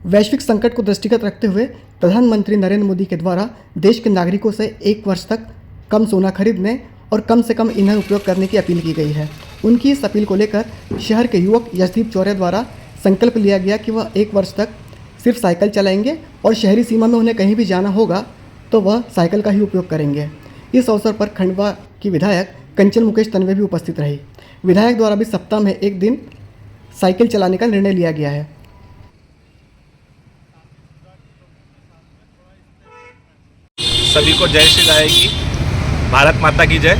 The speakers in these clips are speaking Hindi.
वैश्विक संकट को दृष्टिगत रखते हुए प्रधानमंत्री नरेंद्र मोदी के द्वारा देश के नागरिकों से 1 वर्ष तक कम सोना खरीदने और कम से कम ईंधन उपयोग करने की अपील की गई है। उनकी इस अपील को लेकर शहर के युवक यशदीप चौरे द्वारा संकल्प लिया गया कि वह 1 वर्ष तक सिर्फ साइकिल चलाएंगे और शहरी सीमा में उन्हें कहीं भी जाना होगा तो वह साइकिल का ही उपयोग करेंगे। इस अवसर पर खंडवा की विधायक कंचन मुकेश तन्वे भी उपस्थित रही। विधायक द्वारा भी सप्ताह में 1 दिन साइकिल चलाने का निर्णय लिया गया है। सभी को जय श्री राय की, भारत माता की जय।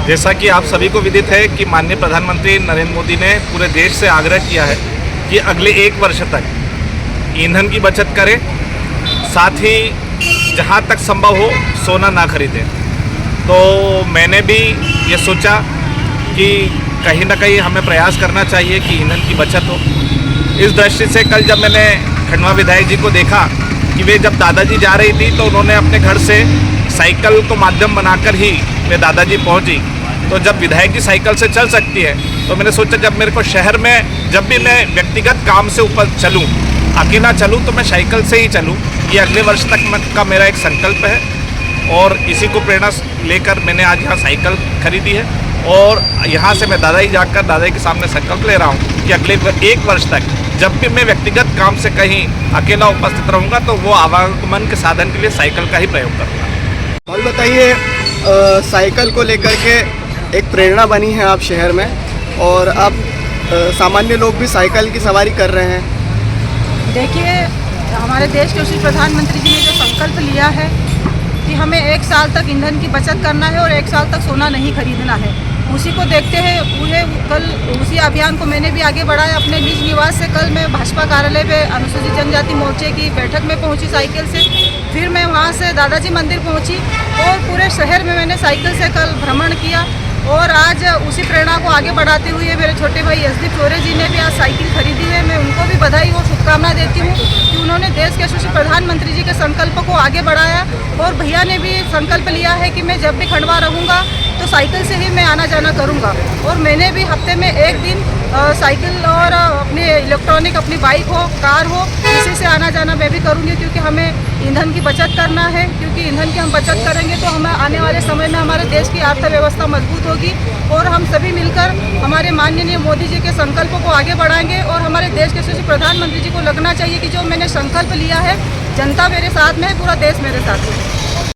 जैसा कि आप सभी को विदित है कि माननीय प्रधानमंत्री नरेंद्र मोदी ने पूरे देश से आग्रह किया है कि अगले 1 वर्ष तक ईंधन की बचत करें, साथ ही जहां तक संभव हो सोना ना खरीदें। तो मैंने भी ये सोचा कि कहीं ना कहीं हमें प्रयास करना चाहिए कि ईंधन की बचत हो। इस दृष्टि से कल जब मैंने खंडवा विधायक जी को देखा कि वे जब दादाजी जा रही थी तो उन्होंने अपने घर से साइकिल को माध्यम बनाकर ही वे दादाजी पहुंची। तो जब विधायक जी साइकिल से चल सकती है तो मैंने सोचा जब मेरे को शहर में जब भी मैं व्यक्तिगत काम से ऊपर चलूं, अकेला चलूं, तो मैं साइकिल से ही चलूं। ये अगले वर्ष तक का मेरा एक संकल्प है और इसी को प्रेरणा लेकर मैंने आज यहाँ साइकिल खरीदी है। और यहाँ से मैं दादाजी जाकर दादाजी के सामने संकल्प ले रहा हूँ कि अगले 1 वर्ष तक जब भी मैं व्यक्तिगत काम से कहीं अकेला उपस्थित रहूँगा तो वो आवागमन के साधन के लिए साइकिल का ही प्रयोग करूँगा। और बताइए, साइकिल को लेकर के एक प्रेरणा बनी है आप शहर में और अब सामान्य लोग भी साइकिल की सवारी कर रहे हैं। देखिए, हमारे देश के उसी प्रधानमंत्री जी ने जो संकल्प लिया है कि हमें 1 साल तक ईंधन की बचत करना है और 1 साल तक सोना नहीं खरीदना है, उसी को देखते हुए कल उसी अभियान को मैंने भी आगे बढ़ाया। अपने निज निवास से कल मैं भाजपा कार्यालय पे अनुसूचित जनजाति मोर्चे की बैठक में पहुंची साइकिल से, फिर मैं वहां से दादाजी मंदिर पहुंची और पूरे शहर में मैंने साइकिल से कल भ्रमण किया। और आज उसी प्रेरणा को आगे बढ़ाते हुए मेरे छोटे भाई यशदीप चौरे जी ने भी आज साइकिल खरीदी है। मैं उनको भी बधाई और शुभकामनाएं देती हूँ कि उन्होंने देश के यशस्वी प्रधानमंत्री जी के संकल्प को आगे बढ़ाया। और भैया ने भी संकल्प लिया है कि मैं जब भी खंडवा रहूँगा तो साइकिल से ही मैं आना जाना करूँगा। और मैंने भी हफ्ते में 1 दिन साइकिल और अपनी इलेक्ट्रॉनिक अपनी बाइक हो, कार हो, इसी से आना जाना मैं भी करूँगी, क्योंकि हमें ईंधन की बचत करना है। क्योंकि ईंधन की हम बचत करेंगे तो हमें आने वाले समय में हमारे देश की अर्थव्यवस्था मजबूत होगी और हम सभी मिलकर हमारे माननीय मोदी जी के संकल्पों को आगे बढ़ाएंगे। और हमारे देश के यशस्वी प्रधानमंत्री जी को लगना चाहिए कि जो मैंने संकल्प लिया है, जनता मेरे साथ में है, पूरा देश मेरे साथ है।